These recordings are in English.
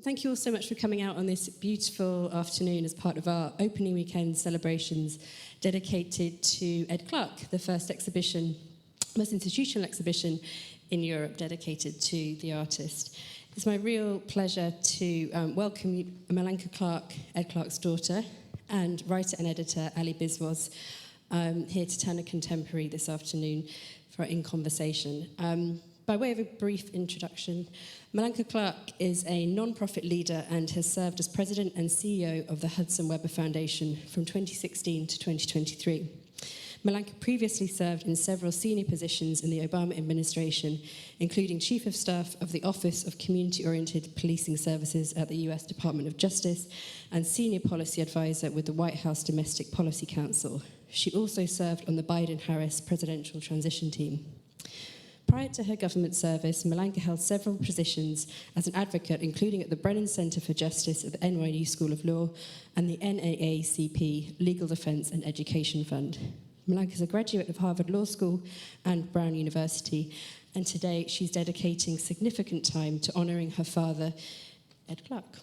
Thank you all so much for coming out on this beautiful afternoon as part of our opening weekend celebrations dedicated to Ed Clark, the first institutional exhibition in Europe dedicated to the artist. It's my real pleasure to welcome Melanca Clark, Ed Clark's daughter, and writer and editor Allie Biswas here to turn a contemporary this afternoon for In Conversation. By way of a brief introduction, Melanca Clark is a non-profit leader and has served as president and CEO of the Hudson-Webber Foundation from 2016 to 2023. Melanca previously served in several senior positions in the Obama administration, including Chief of Staff of the Office of Community-Oriented Policing Services at the US Department of Justice and Senior Policy Advisor with the White House Domestic Policy Council. She also served on the Biden-Harris Presidential Transition Team. Prior to her government service, Melanca held several positions as an advocate, including at the Brennan Center for Justice at the NYU School of Law and the NAACP Legal Defense and Education Fund. Melanca is a graduate of Harvard Law School and Brown University, and today she's dedicating significant time to honoring her father, Ed Clark.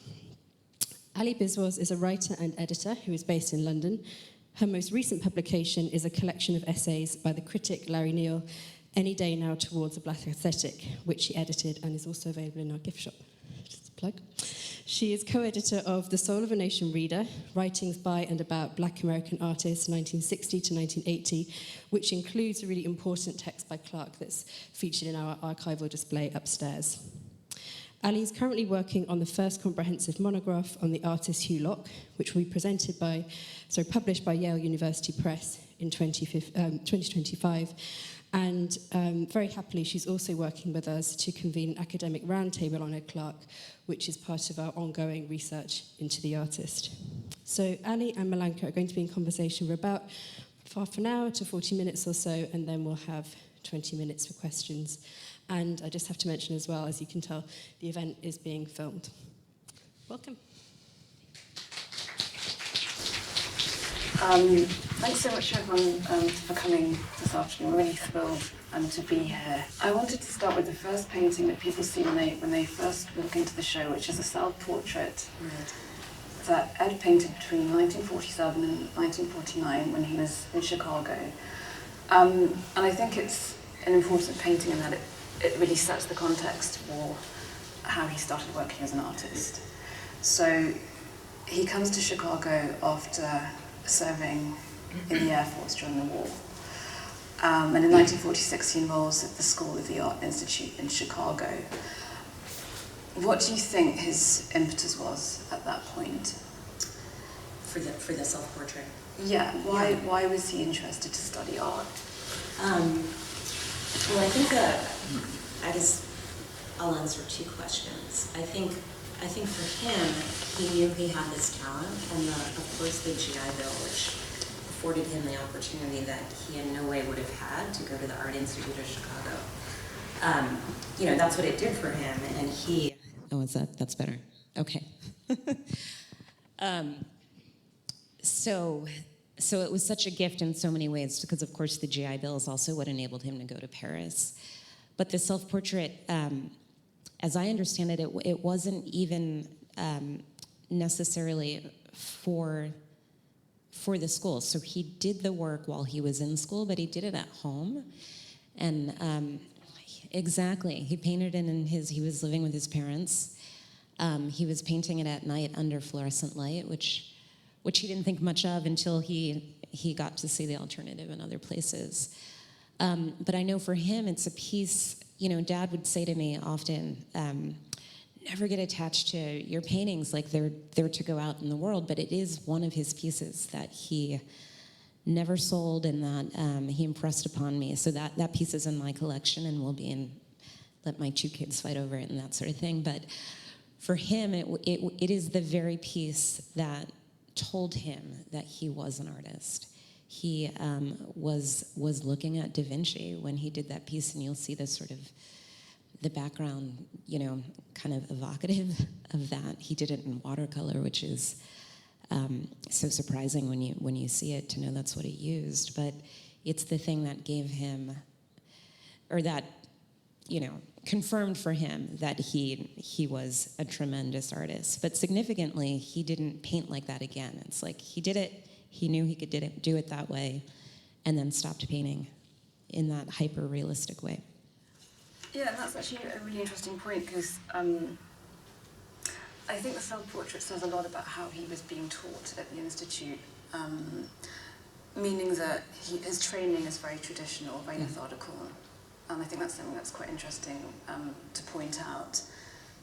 Allie Biswas is a writer and editor who is based in London. Her most recent publication is a collection of essays by the critic Larry Neal, Any Day Now Towards a Black Aesthetic, which she edited and is also available in our gift shop. Just a plug. She is co-editor of The Soul of a Nation Reader, Writings by and About Black American Artists, 1960 to 1980, which includes a really important text by Clark that's featured in our archival display upstairs. Allie is currently working on the first comprehensive monograph on the artist Hugh Locke, which will be published by Yale University Press in 2025. And very happily, she's also working with us to convene an academic roundtable on Ed Clark, which is part of our ongoing research into the artist. So Allie and Melanca are going to be in conversation for about half an hour to 40 minutes or so, and then we'll have 20 minutes for questions. And I just have to mention as well, as you can tell, the event is being filmed. Welcome. Thanks so much, everyone, for coming this afternoon. We're really thrilled to be here. I wanted to start with the first painting that people see when they first walk into the show, which is a self-portrait that Ed painted between 1947 and 1949 when he was in Chicago. And I think it's an important painting in that it really sets the context for how he started working as an artist. So he comes to Chicago after serving in the Air Force during the war. And in 1946, he enrolls at the School of the Art Institute in Chicago. What do you think his impetus was at that point? For the self-portrait? Yeah, why was he interested to study art? Well, I think I guess I'll answer two questions. I think for him, he knew he had this talent, and of course the GI Bill, which afforded him the opportunity that he in no way would have had to go to the Art Institute of Chicago. That's what it did for him, and he... Oh, that's better. Okay. So it was such a gift in so many ways, because of course the GI Bill is also what enabled him to go to Paris. But the self-portrait, as I understand it, it wasn't even necessarily for the school. So he did the work while he was in school, but he did it at home. And exactly, he painted it he was living with his parents. He was painting it at night under fluorescent light, which he didn't think much of until he got to see the alternative in other places. But I know for him, it's a piece, Dad would say to me often, never get attached to your paintings like they're to go out in the world, but it is one of his pieces that he never sold and that he impressed upon me. So that piece is in my collection and will be let my two kids fight over it and that sort of thing. But for him, it is the very piece that told him that he was an artist. He was looking at Da Vinci when he did that piece, and you'll see this sort of the background, kind of evocative of that. He did it in watercolor, which is so surprising when you see it to know that's what he used. But it's the thing that gave him, or that confirmed for him that he was a tremendous artist. But significantly, he didn't paint like that again. It's like he did it, he knew he could do it that way, and then stopped painting in that hyper-realistic way. Yeah, and that's actually a really interesting point, because I think the self-portrait says a lot about how he was being taught at the Institute, meaning that his training is very traditional, very methodical. And I think that's something that's quite interesting to point out,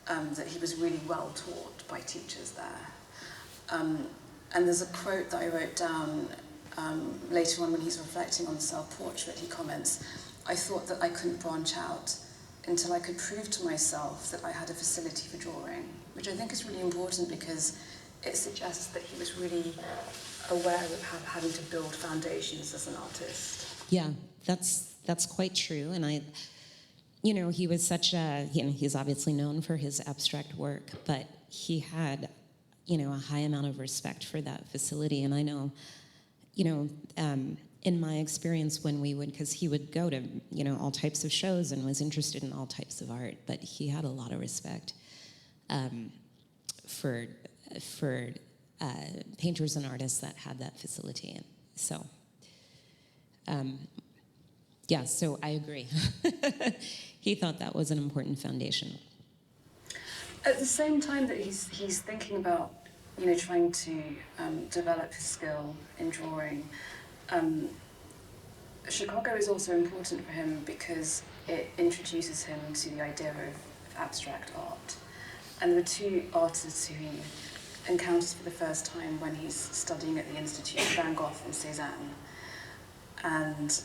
that he was really well taught by teachers there. And there's a quote that I wrote down later on when he's reflecting on the self-portrait. He comments, "I thought that I couldn't branch out until I could prove to myself that I had a facility for drawing," which I think is really important, because it suggests that he was really aware of having to build foundations as an artist. Yeah, that's quite true. And he was he's obviously known for his abstract work, but he had, a high amount of respect for that facility. And I know, in my experience when because he would go to, all types of shows and was interested in all types of art, but he had a lot of respect for painters and artists that had that facility. And so, so I agree. He thought that was an important foundation. At the same time that he's thinking about, trying to develop his skill in drawing, Chicago is also important for him because it introduces him to the idea of abstract art. And there are two artists who he encounters for the first time when he's studying at the Institute, Van Gogh and Cézanne. And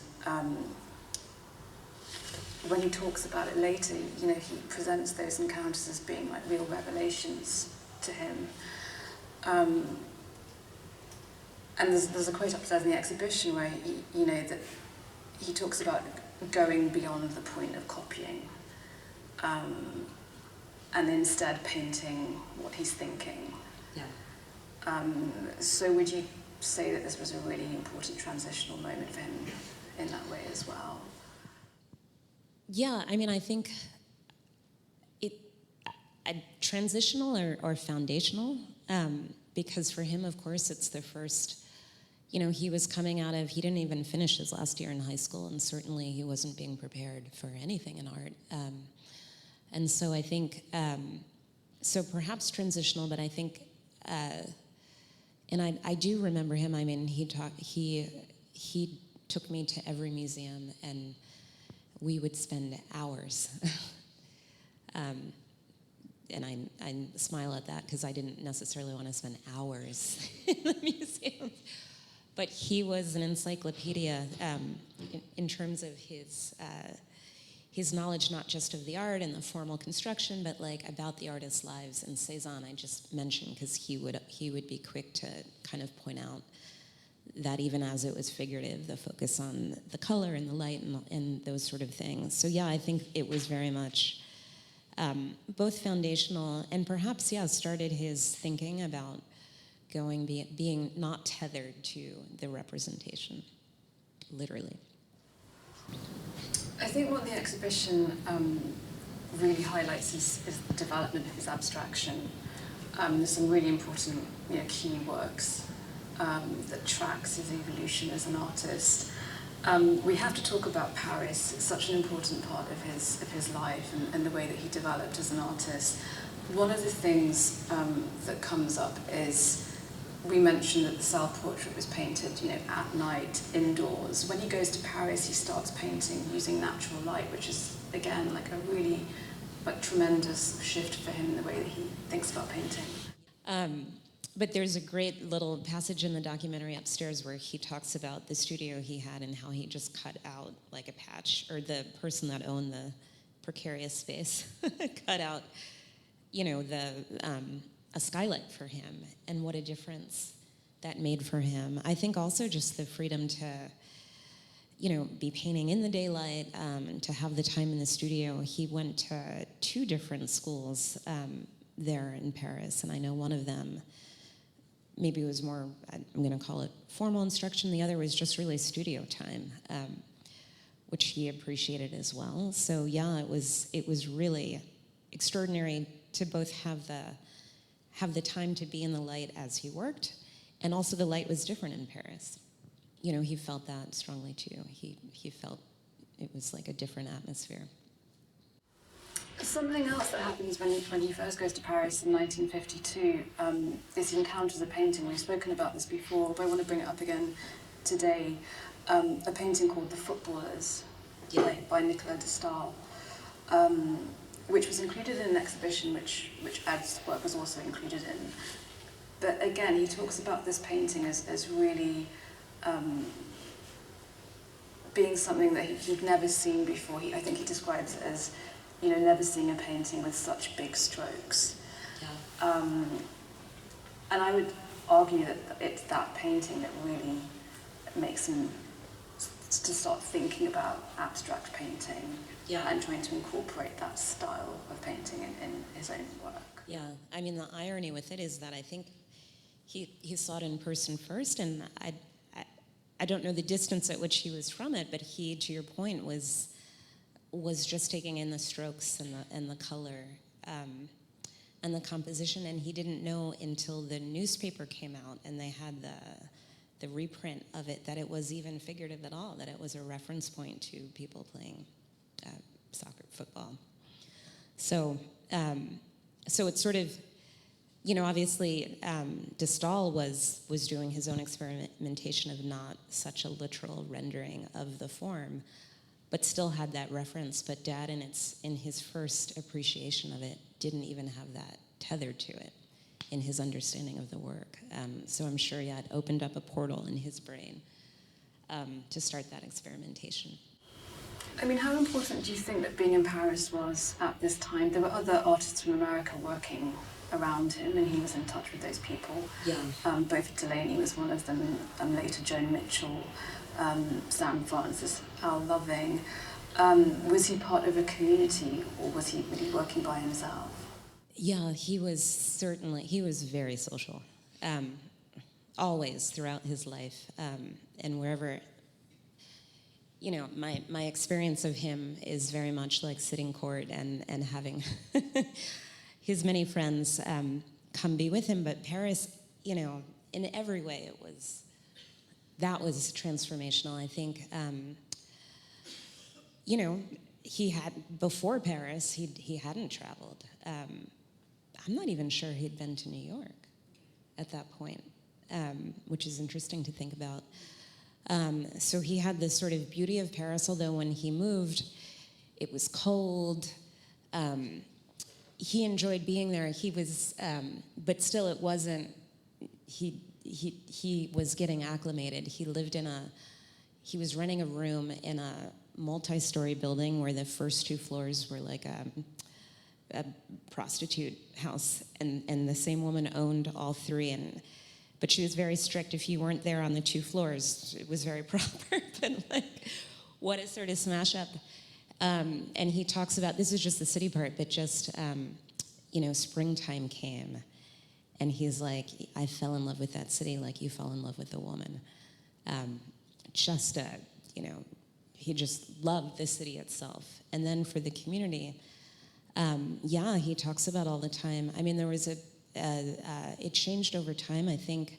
when he talks about it later, he presents those encounters as being like real revelations to him. And there's a quote upstairs in the exhibition where that he talks about going beyond the point of copying, and instead painting what he's thinking. Yeah. So would you say that this was a really important transitional moment for him in that way as well? Yeah, I think transitional or foundational, because for him, of course, it's the first, he was coming he didn't even finish his last year in high school, and certainly he wasn't being prepared for anything in art. And so I think, so perhaps transitional, but I think, and I do remember him, he took me to every museum, and we would spend hours. And I smile at that because I didn't necessarily want to spend hours in the museum. But he was an encyclopedia in terms of his knowledge, not just of the art and the formal construction, but about the artists' lives. And Cézanne, I just mentioned because he would be quick to kind of point out that even as it was figurative, the focus on the color and the light and those sort of things. So yeah, I think it was very much both foundational and perhaps, started his thinking about being not tethered to the representation, literally. I think what the exhibition really highlights is the development of his abstraction. There's some really important key works that tracks his evolution as an artist. We have to talk about Paris. It's such an important part of his life and the way that he developed as an artist. One of the things that comes up is, we mentioned that the self-portrait was painted, at night, indoors. When he goes to Paris, he starts painting using natural light, which is, again, a really tremendous shift for him in the way that he thinks about painting. But there's a great little passage in the documentary upstairs where he talks about the studio he had and how he just cut out a patch, or the person that owned the precarious space cut out, a skylight for him, and what a difference that made for him. I think also just the freedom to, be painting in the daylight, to have the time in the studio. He went to 2 different schools there in Paris, and I know one of them maybe it was more, I'm going to call it formal instruction. The other was just really studio time, which he appreciated as well. So yeah, it was really extraordinary to both have the time to be in the light as he worked, and also the light was different in Paris. You know, he felt that strongly too. He felt it was like a different atmosphere. Something else that happens when he first goes to Paris in 1952 is he encounters a painting. We've spoken about this before, but I want to bring it up again today. A painting called The Footballers, by Nicolas de Stael, which was included in an exhibition which Ed's work was also included in. But again, he talks about this painting as really being something that he'd never seen before. I think he describes it as, never seeing a painting with such big strokes. Yeah. And I would argue that it's that painting that really makes him to start thinking about abstract painting, and trying to incorporate that style of painting in his own work. Yeah, I mean, the irony with it is that I think he saw it in person first, and I don't know the distance at which he was from it, but he, to your point, was just taking in the strokes and the color and the composition, and he didn't know until the newspaper came out and they had the reprint of it that it was even figurative at all, that it was a reference point to people playing soccer, football. So it's sort of, obviously de Stael was doing his own experimentation of not such a literal rendering of the form, but still had that reference. But Dad, in his first appreciation of it, didn't even have that tethered to it in his understanding of the work. So I'm sure, it opened up a portal in his brain to start that experimentation. I mean, how important do you think that being in Paris was at this time? There were other artists from America working around him, and he was in touch with those people. Yeah. Both Delaney was one of them, later Joan Mitchell, Sam Francis, Al Loving. Was he part of a community, or was he really working by himself? Yeah, he was very social, always throughout his life, and wherever. My experience of him is very much like sitting court and having his many friends come be with him. But Paris, in every way, that was transformational. I think, he had, before Paris, he hadn't traveled. I'm not even sure he'd been to New York at that point, which is interesting to think about. So he had this sort of beauty of Paris, although when he moved, it was cold. He enjoyed being there. He was, but still it wasn't, he was getting acclimated. He was renting a room in a multi-story building where the first 2 floors were like a prostitute house, and the same woman owned all 3, but she was very strict. If you weren't there on the 2 floors, it was very proper, but what a sort of smash up. And he talks about, this is just the city part, but just, springtime came, and he's like, I fell in love with that city like you fell in love with a woman. He just loved the city itself. And then for the community, he talks about all the time. I mean, there was it changed over time. I think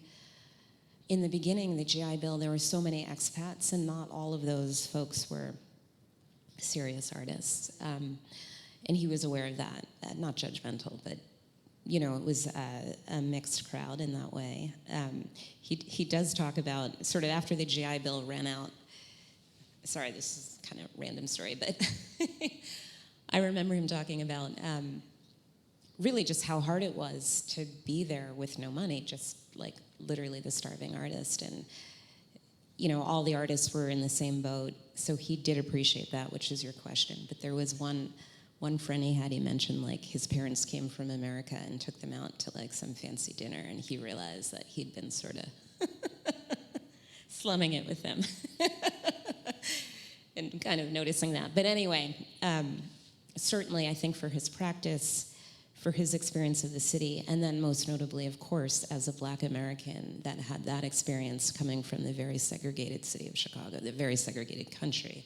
in the beginning, the GI Bill, there were so many expats, and not all of those folks were serious artists. And he was aware of that, not judgmental, but it was a mixed crowd in that way. He does talk about, sort of after the GI Bill ran out, sorry, this is kind of a random story, but I remember him talking about really just how hard it was to be there with no money, just like literally the starving artist. And, all the artists were in the same boat, so he did appreciate that, which is your question. But there was one friend he mentioned, like, his parents came from America and took them out to, like, some fancy dinner, and he realized that he'd been sort of slumming it with them. And kind of noticing that. But anyway, certainly I think for his practice, for his experience of the city, and then most notably, of course, as a Black American that had that experience coming from the very segregated city of Chicago, the very segregated country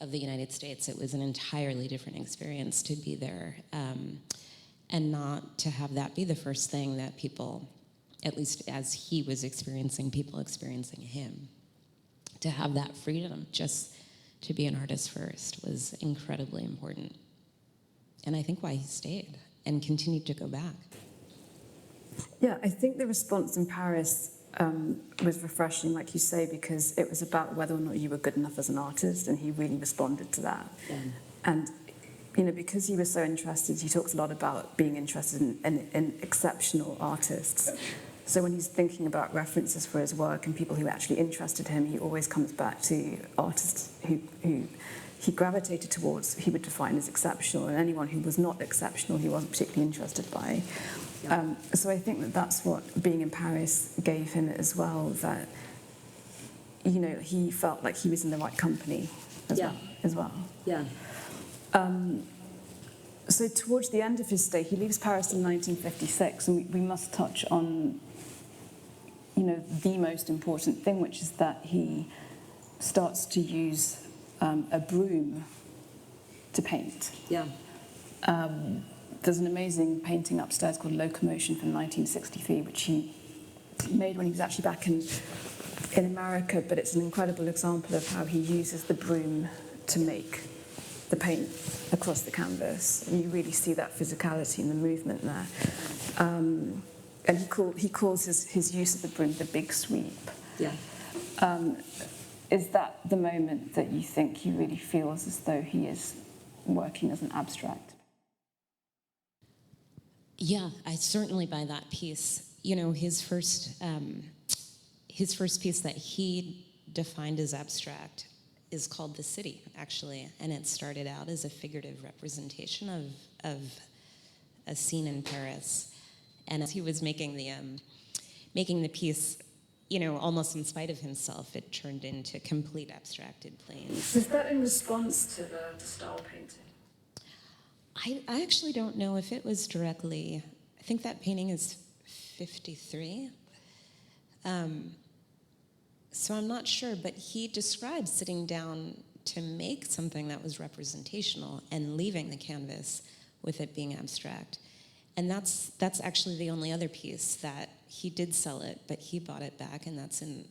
of the United States. It was an entirely different experience to be there, and not to have that be the first thing that people, at least as he was experiencing, people experiencing him, to have that freedom just to be an artist first was incredibly important. And I think why he stayed and continued to go back. Yeah, I think the response in Paris was refreshing, like you say, because it was about whether or not you were good enough as an artist, and he really responded to that. Yeah. And, you know, because he was so interested, he talks a lot about being interested in exceptional artists. So when he's thinking about references for his work and people who actually interested him, he always comes back to artists who he gravitated towards, he would define as exceptional, and anyone who was not exceptional, he wasn't particularly interested by. Yeah. So I think that that's what being in Paris gave him as well, that, you know, he felt like he was in the right company as well. Yeah. So towards the end of his stay, he leaves Paris in 1956, and we must touch on, you know, the most important thing, which is that he starts to use a broom to paint. Yeah. There's an amazing painting upstairs called Locomotion from 1963, which he made when he was actually back in America, but it's an incredible example of how he uses the broom to make the paint across the canvas. And you really see that physicality and the movement there. And he calls his use of the broom the big sweep. Yeah. Is that the moment that you think he really feels as though he is working as an abstract? Yeah, I certainly buy that piece. You know, his first piece that he defined as abstract is called The City, actually, and it started out as a figurative representation of a scene in Paris. And as he was making the piece, you know, almost in spite of himself, it turned into complete abstracted planes. Is that in response to the style painting? I actually don't know if it was directly. I think that painting is 53. So I'm not sure, but he described sitting down to make something that was representational and leaving the canvas with it being abstract. And that's actually the only other piece that he did sell it, but he bought it back, and that's in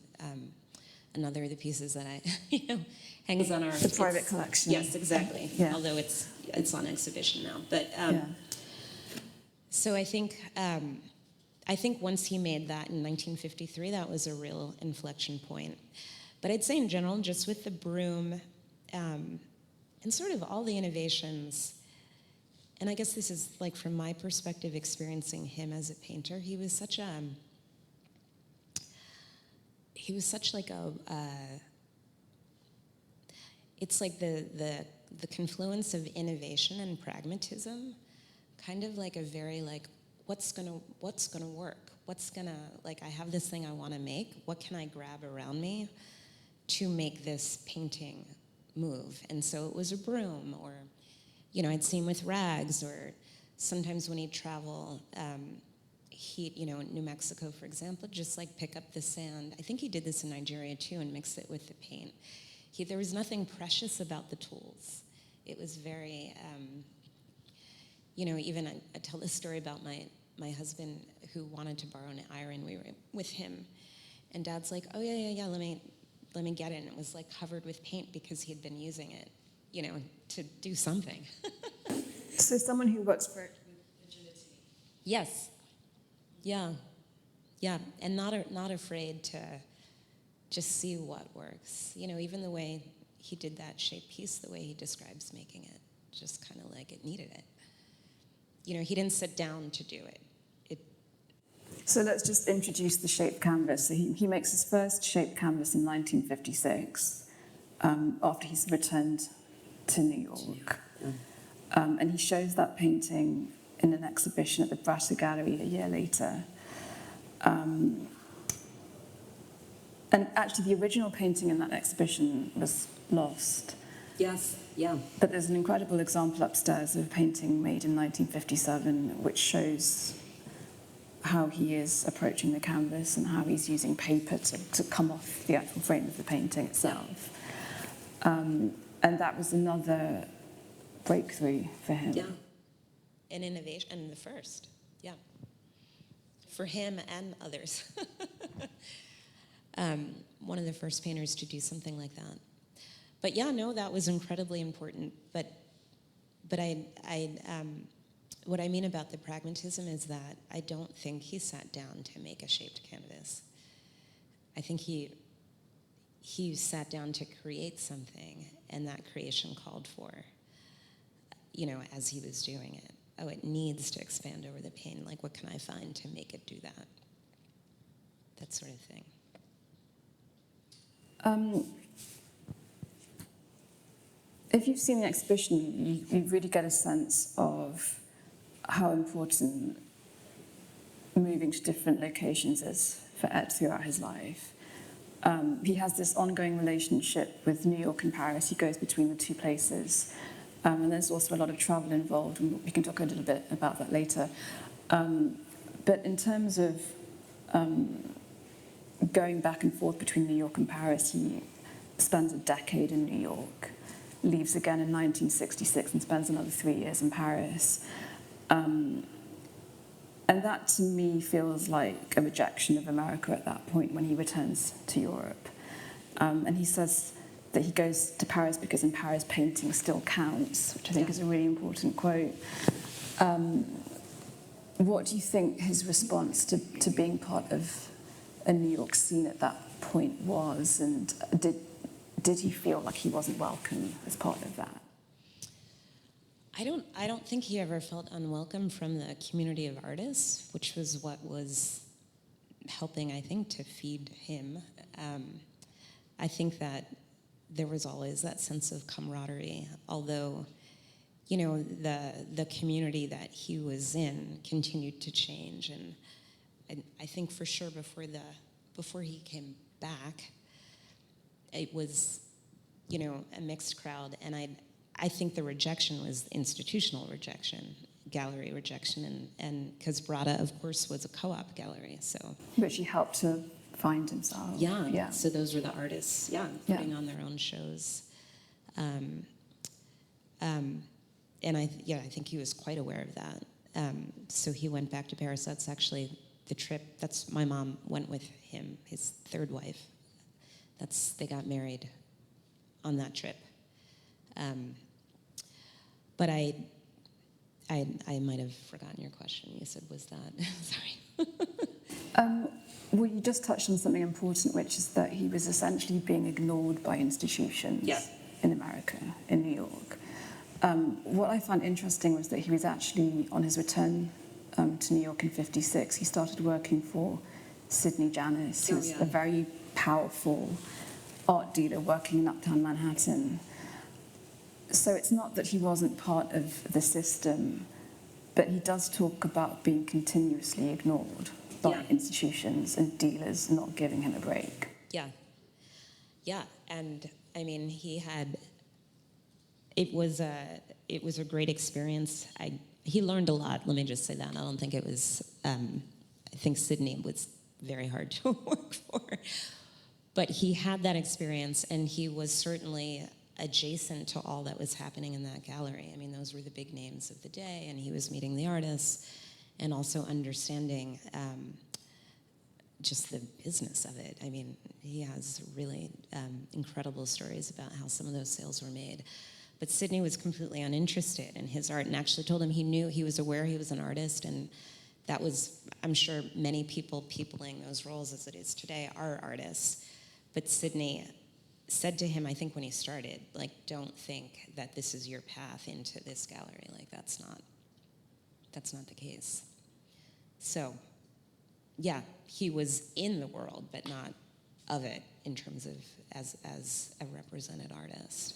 another of the pieces that I, you know, hangs on our... The private collection. Yes, exactly. Yeah. Although it's on exhibition now. But so I think once he made that in 1953, that was a real inflection point. But I'd say in general, just with the broom and sort of all the innovations, and I guess this is like from my perspective, experiencing him as a painter, he was such like a it's like the confluence of innovation and pragmatism, kind of like a very like, what's gonna work? Like, I have this thing I want to make. What can I grab around me to make this painting move? And so it was a broom, or, you know, I'd see him with rags, or sometimes when he'd travel, he'd, you know, in New Mexico, for example, just like pick up the sand. I think he did this in Nigeria too, and mix it with the paint. There was nothing precious about the tools. It was very, you know, even I tell this story about my husband who wanted to borrow an iron. We were with him, and Dad's like, oh yeah, let me get it. And it was like covered with paint because he had been using it, you know, to do something. So someone who works for agility. Yes. Yeah, and not afraid to just see what works. You know, even the way he did that shape piece, the way he describes making it, just kind of like it needed it. You know, he didn't sit down to do it. So let's just introduce the shaped canvas. So he makes his first shaped canvas in 1956, after he's returned to New York. And he shows that painting in an exhibition at the Brasser Gallery a year later. And actually, the original painting in that exhibition was lost. Yes, yeah. But there's an incredible example upstairs of a painting made in 1957, which shows how he is approaching the canvas and how he's using paper to come off the actual frame of the painting itself. And that was another breakthrough for him. Yeah. An innovation, and the first, yeah. For him and others. One of the first painters to do something like that. But yeah, no, that was incredibly important. But what I mean about the pragmatism is that I don't think he sat down to make a shaped canvas. I think he sat down to create something, and that creation called for, as he was doing it. Oh, it needs to expand over the pane. Like, what can I find to make it do that? That sort of thing. If you've seen the exhibition, you really get a sense of how important moving to different locations is for Ed throughout his life. He has this ongoing relationship with New York and Paris. He goes between the two places. And there's also a lot of travel involved, and we can talk a little bit about that later. But in terms of going back and forth between New York and Paris, he spends a decade in New York, leaves again in 1966 and spends another 3 years in Paris. And that, to me, feels like a rejection of America at that point when he returns to Europe. And he says that he goes to Paris because in Paris painting still counts, which I think is a really important quote. What do you think his response to being part of a New York scene at that point was, and did he feel like he wasn't welcome as part of that? I don't think he ever felt unwelcome from the community of artists, which was what was helping, I think, to feed him. I think that there was always that sense of camaraderie, although, the community that he was in continued to change. And I think for sure before he came back, it was, a mixed crowd. And I think the rejection was institutional rejection, gallery rejection, and because Bratta, of course, was a co-op gallery, so. Which he helped to find himself. Yeah. So those were the artists, putting on their own shows. And I think he was quite aware of that. So he went back to Paris. That's actually the trip. That's my mom went with him, his third wife. They got married on that trip. But I might have forgotten your question. You said, was that? Sorry. Well, you just touched on something important, which is that he was essentially being ignored by institutions in America, in New York. What I found interesting was that he was actually, on his return to New York in '56, he started working for Sidney Janis, who's a very powerful art dealer working in uptown Manhattan. So it's not that he wasn't part of the system, but he does talk about being continuously ignored by institutions and dealers not giving him a break. Yeah, and I mean, it was a great experience. He learned a lot, let me just say that. I don't think it was, I think Sidney was very hard to work for. But he had that experience, and he was certainly adjacent to all that was happening in that gallery. I mean, those were the big names of the day, and he was meeting the artists and also understanding just the business of it. I mean, he has really incredible stories about how some of those sales were made. But Sidney was completely uninterested in his art and actually told him he was aware he was an artist, and that was, I'm sure, many people peopling those roles as it is today are artists. But Sidney said to him, I think when he started, like, don't think that this is your path into this gallery. Like, that's not the case. So, yeah, he was in the world, but not of it in terms of as a represented artist.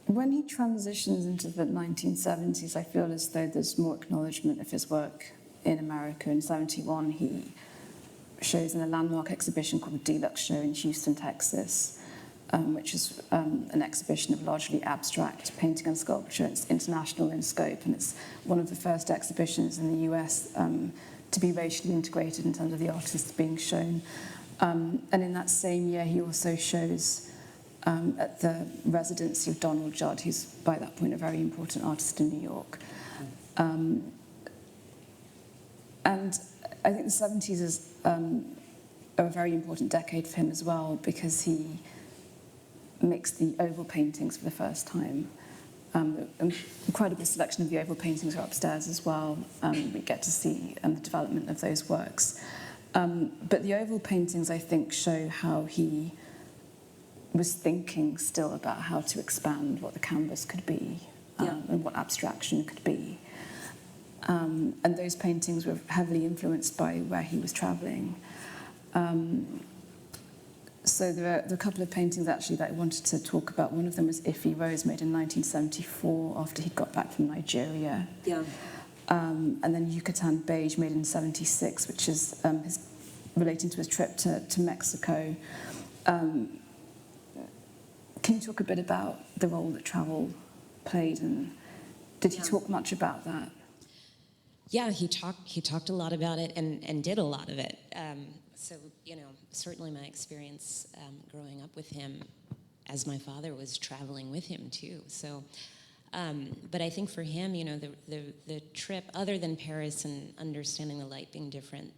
When he transitions into the 1970s, I feel as though there's more acknowledgement of his work in America. In '71, he shows in a landmark exhibition called the Deluxe Show in Houston, Texas, which is an exhibition of largely abstract painting and sculpture. It's international in scope, and it's one of the first exhibitions in the US to be racially integrated in terms of the artists being shown. And in that same year, he also shows at the residency of Donald Judd, who's by that point a very important artist in New York. And I think the 70s is a very important decade for him as well, because he makes the oval paintings for the first time. An incredible selection of the oval paintings are upstairs as well. We get to see the development of those works. But the oval paintings, I think, show how he was thinking still about how to expand what the canvas could be, and what abstraction could be. And those paintings were heavily influenced by where he was traveling. So there are a couple of paintings actually that I wanted to talk about. One of them was Iffy Rose, made in 1974 after he'd got back from Nigeria. Yeah. And then Yucatan Beige, made in 76, which is relating to his trip to Mexico. Can you talk a bit about the role that travel played, and did he talk much about that? Yeah, he talked a lot about it and did a lot of it. So, certainly my experience growing up with him, as my father was traveling with him too. So, but I think for him, the trip, other than Paris and understanding the light being different,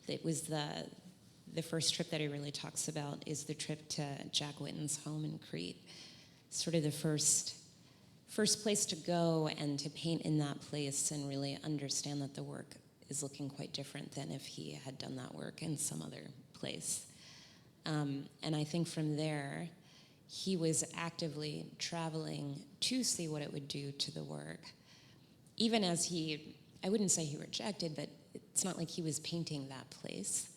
it was the first trip that he really talks about is the trip to Jack Whitten's home in Crete. Sort of the first place to go and to paint in that place and really understand that the work is looking quite different than if he had done that work in some other place. And I think from there, he was actively traveling to see what it would do to the work. Even as I wouldn't say he rejected, but it's not like he was painting that place.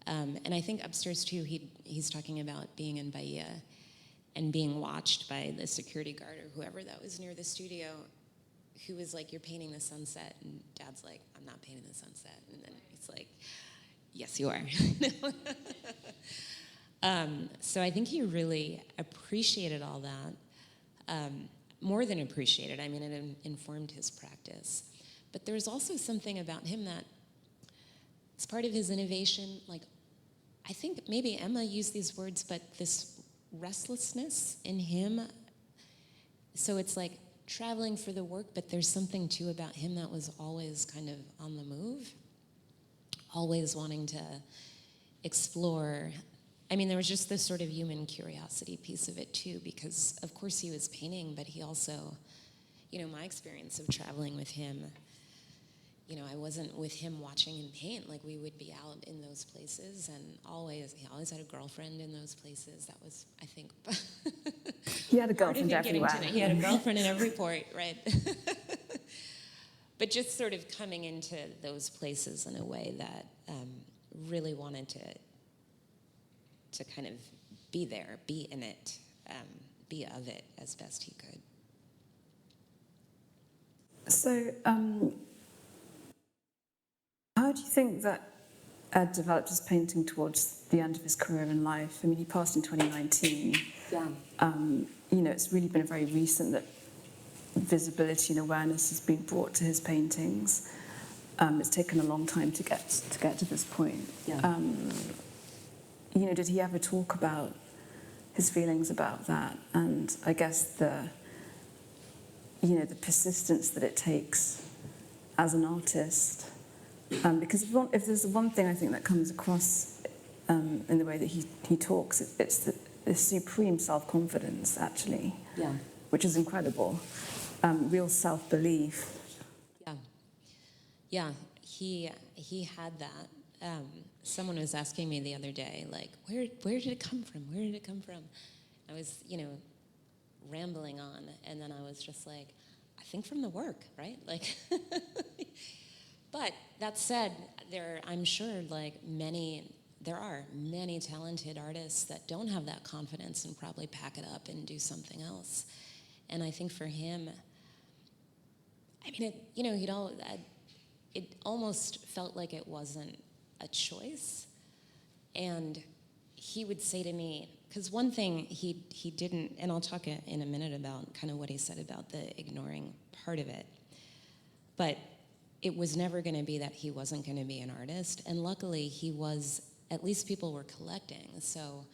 And I think upstairs too, he's talking about being in Bahia and being watched by the security guard or whoever that was near the studio, who was like, "You're painting the sunset." And Dad's like, "I'm not painting the sunset." And then he's like, "Yes, you are." So I think he really appreciated all that, more than appreciated. I mean, it informed his practice. But there's also something about him that it's part of his innovation. Like, I think maybe Emma used these words, but this restlessness in him. So it's like traveling for the work, but there's something too about him that was always kind of on the move, always wanting to explore. I mean, there was just this sort of human curiosity piece of it too, because of course he was painting, but he also, my experience of traveling with him, I wasn't with him watching him paint. Like, we would be out in those places, and he always had a girlfriend in those places. That was, I think, he had a girlfriend everywhere. He had a girlfriend in every port, right? But just sort of coming into those places in a way that really wanted to kind of be there, be in it, be of it as best he could. So, how do you think that Ed developed his painting towards the end of his career in life? I mean, he passed in 2019. Yeah. It's really been very recent that visibility and awareness has been brought to his paintings. It's taken a long time to get to this point. Yeah. Did he ever talk about his feelings about that? And I guess the persistence that it takes as an artist. Because if there's one thing I think that comes across in the way that he talks, it's the supreme self-confidence, actually, which is incredible. Real self-belief. Yeah, he had that. Someone was asking me the other day, like, where did it come from? Where did it come from? I was, rambling on, and then I was just like, I think from the work, right? Like. But that said, I'm sure there are many talented artists that don't have that confidence and probably pack it up and do something else. And I think for him, I mean, it almost felt like it wasn't a choice. And he would say to me, because one thing he didn't, and I'll talk in a minute about kind of what he said about the ignoring part of it, but it was never going to be that he wasn't going to be an artist. And luckily, he was at least people were collecting. So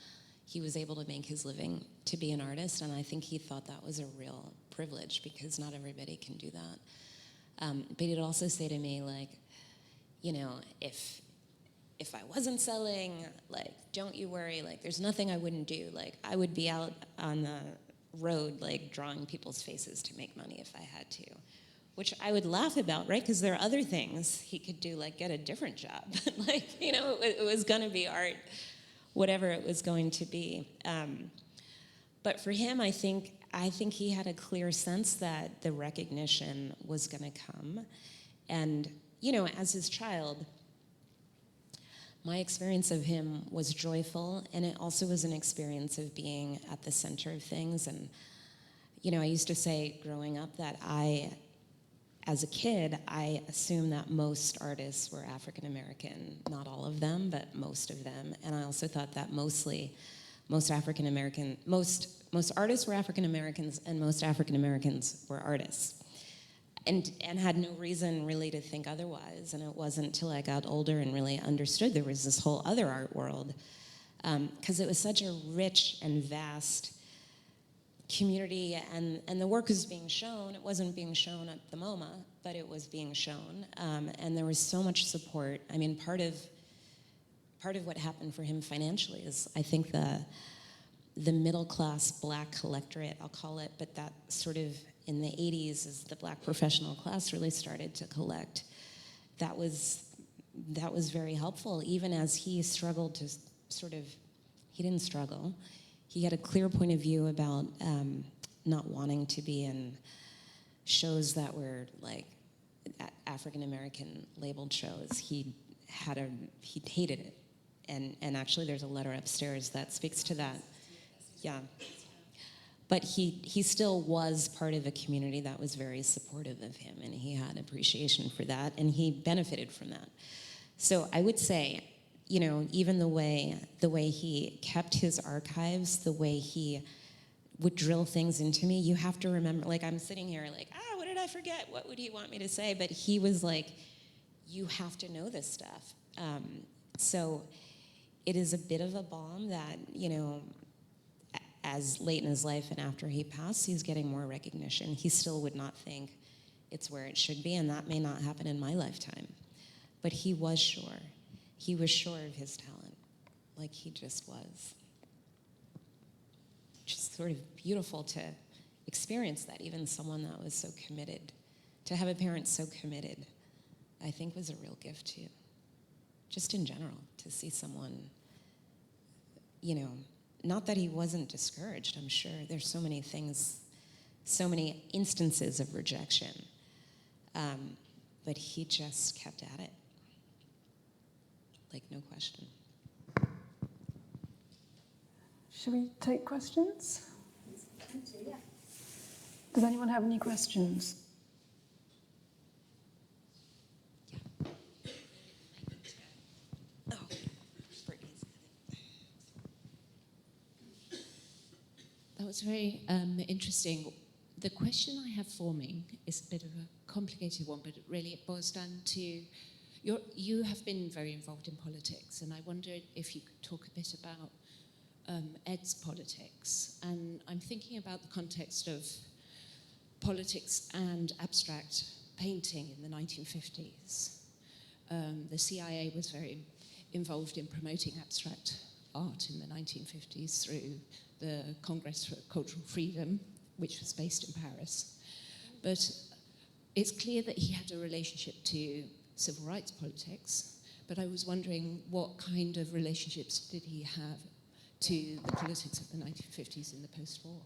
he was able to make his living to be an artist, and I think he thought that was a real privilege because not everybody can do that. But he'd also say to me, like, you know, if I wasn't selling, like, don't you worry, like, there's nothing I wouldn't do. Like, I would be out on the road, like, drawing people's faces to make money if I had to, which I would laugh about, right? Because there are other things he could do, like get a different job. Like, you know, it was going to be art, whatever it was going to be. But for him, I think he had a clear sense that the recognition was going to come. And, you know, as his child, my experience of him was joyful, and it also was an experience of being at the center of things. And, you know, I used to say growing up that as a kid, I assumed that most artists were African American, not all of them, but most of them. And I also thought that most African American, most artists were African Americans, and most African Americans were artists. And had no reason really to think otherwise. And it wasn't until I got older and really understood there was this whole other art world, because it was such a rich and vast community, and the work was being shown. It wasn't being shown at the MoMA, but it was being shown, and there was so much support. I mean, part of what happened for him financially is, I think, the middle class Black collectorate, I'll call it, but that sort of in the 80s, as the Black professional class really started to collect, that was very helpful. Even as he struggled to he didn't struggle. He had a clear point of view about not wanting to be in shows that were like African American labeled shows. He hated it, and actually there's a letter upstairs that speaks to that. Yeah. But he still was part of a community that was very supportive of him, and he had appreciation for that, and he benefited from that. So I would say, you know, even the way he kept his archives, the way he would drill things into me, you have to remember, like, I'm sitting here like, what did I forget? What would he want me to say? But he was like, you have to know this stuff. So it is a bit of a balm that, you know, as late in his life and after he passed, he's getting more recognition. He still would not think it's where it should be, and that may not happen in my lifetime. But he was sure. He was sure of his talent, like he just was. Just sort of beautiful to experience that, even someone that was so committed. To have a parent so committed, I think was a real gift too. Just in general, to see someone, you know, not that he wasn't discouraged, I'm sure. There's so many things, so many instances of rejection. But he just kept at it. Like, no question. Shall we take questions? Yeah. Does anyone have any questions? Yeah. Oh, Brittany's. That was very interesting. The question I have for me is a bit of a complicated one, but really it boils down to you have been very involved in politics, and I wondered if you could talk a bit about Ed's politics. And I'm thinking about the context of politics and abstract painting in the 1950s. The CIA was very involved in promoting abstract art in the 1950s through the Congress for Cultural Freedom, which was based in Paris. But it's clear that he had a relationship to civil rights politics, but I was wondering what kind of relationships did he have to the politics of the 1950s in the post-war?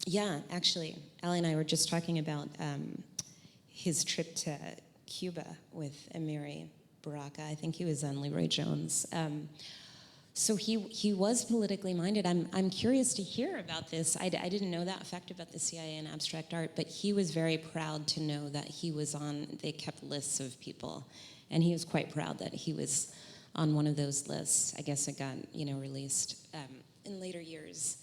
Yeah, actually, Allie and I were just talking about his trip to Cuba with Amiri Baraka. I think he was on Leroy Jones. So he was politically minded. I'm curious to hear about this. I didn't know that fact about the CIA and abstract art, but he was very proud to know that he was on, they kept lists of people, and he was quite proud that he was on one of those lists. I guess it got, released in later years.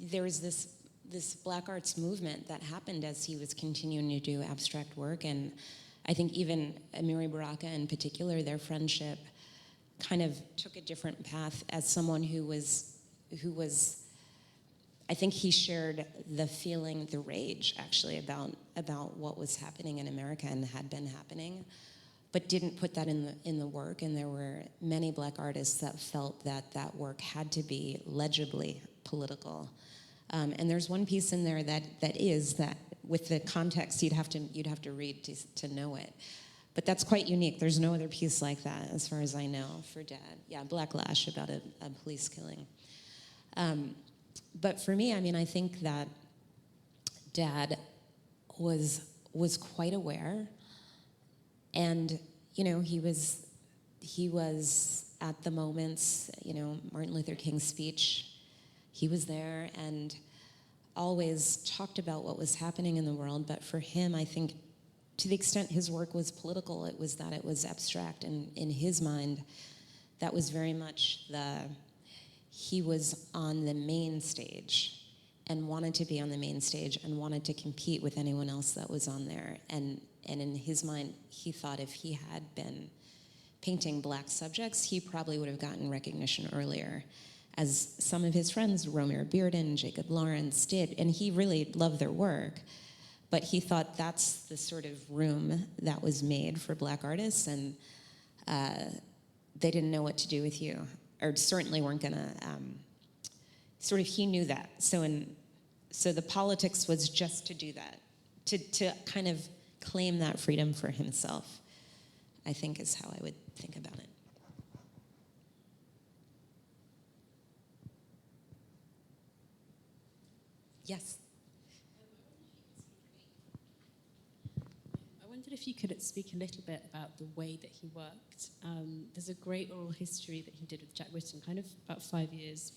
There was this this black arts movement that happened as he was continuing to do abstract work. And I think even Amiri Baraka in particular, their friendship kind of took a different path as someone who was, I think he shared the feeling, the rage actually about what was happening in America and had been happening, but didn't put that in the work. And there were many black artists that felt that work had to be legibly political. And there's one piece in there that is that with the context you'd have to read to know it. But that's quite unique. There's no other piece like that, as far as I know, for Dad. Yeah, Black Lash, about a police killing. But for me, I mean, I think that Dad was quite aware, and he was at the moments. Martin Luther King's speech, he was there and always talked about what was happening in the world. But for him, I think, to the extent his work was political, it was abstract, and in his mind, that was very much he was on the main stage and wanted to be on the main stage and wanted to compete with anyone else that was on there. And in his mind, he thought if he had been painting black subjects, he probably would have gotten recognition earlier, as some of his friends, Romare Bearden, Jacob Lawrence, did, and he really loved their work. But he thought that's the sort of room that was made for black artists, and they didn't know what to do with you, or certainly weren't gonna, he knew that. So the politics was just to do that, to kind of claim that freedom for himself, I think is how I would think about it. Yes. I wondered if you could speak a little bit about the way that he worked. There's a great oral history that he did with Jack Whitton, kind of about 5 years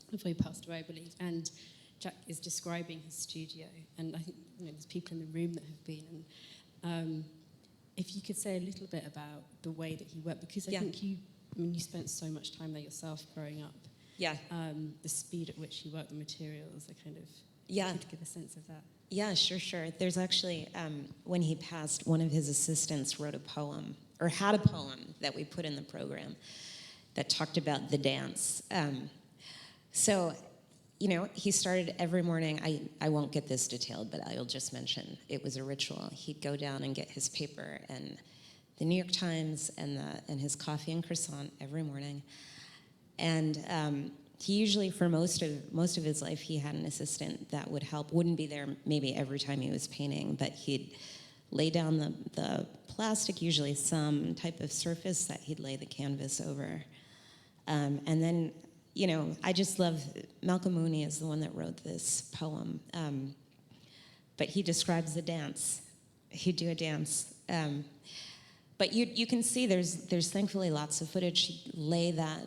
before he passed away, I believe. And Jack is describing his studio, and I think there's people in the room that have been. And if you could say a little bit about the way that he worked, because I think you spent so much time there yourself growing up. Yeah. The speed at which he worked the materials, I kind of could give a sense of that. Yeah, sure. There's actually, when he passed, one of his assistants wrote a poem, or had a poem that we put in the program that talked about the dance. So, he started every morning. I won't get this detailed, but I'll just mention it was a ritual. He'd go down and get his paper and the New York Times and his coffee and croissant every morning. And he usually, for most of his life, he had an assistant that would help. Wouldn't be there maybe every time he was painting, but he'd lay down the plastic, usually some type of surface that he'd lay the canvas over. And then, I just love, Malcolm Mooney is the one that wrote this poem, but he describes the dance. He'd do a dance. But you can see there's thankfully lots of footage. He'd lay that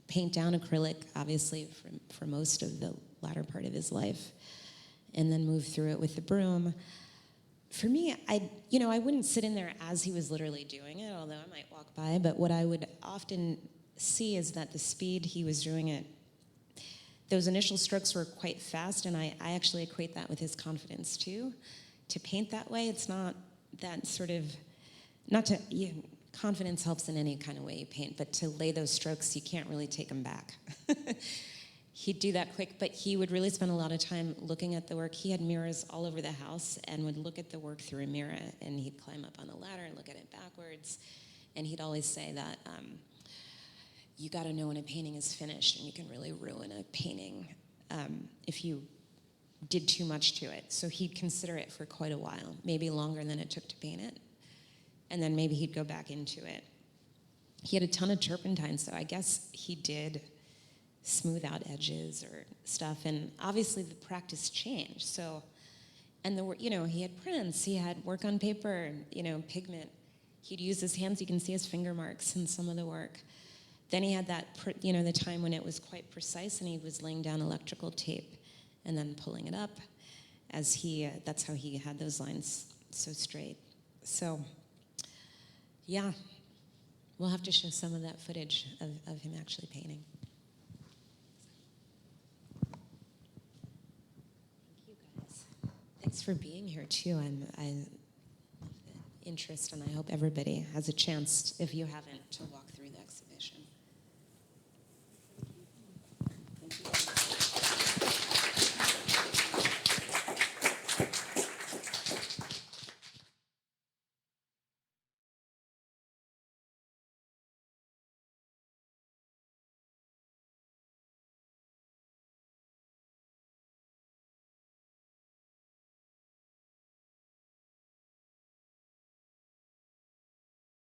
paint down acrylic, obviously, for most of the latter part of his life, and then move through it with the broom. For me, I wouldn't sit in there as he was literally doing it, although I might walk by, but what I would often see is that the speed he was doing it, those initial strokes were quite fast, and I actually equate that with his confidence, too. To paint that way, it's not that sort of, confidence helps in any kind of way you paint, but to lay those strokes, you can't really take them back. He'd do that quick, but he would really spend a lot of time looking at the work. He had mirrors all over the house and would look at the work through a mirror, and he'd climb up on a ladder and look at it backwards. And he'd always say that you got to know when a painting is finished, and you can really ruin a painting if you did too much to it. So he'd consider it for quite a while, maybe longer than it took to paint it. And then maybe he'd go back into it. He had a ton of turpentine, so I guess he did smooth out edges or stuff. And obviously the practice changed. So, and he had prints, he had work on paper, pigment. He'd use his hands. You can see his finger marks in some of the work. Then he had that, the time when it was quite precise, and he was laying down electrical tape and then pulling it up that's how he had those lines so straight. So, yeah, we'll have to show some of that footage of him actually painting. thanks for being here too. I'm interest, and I hope everybody has a chance, if you haven't, to walk through the exhibition.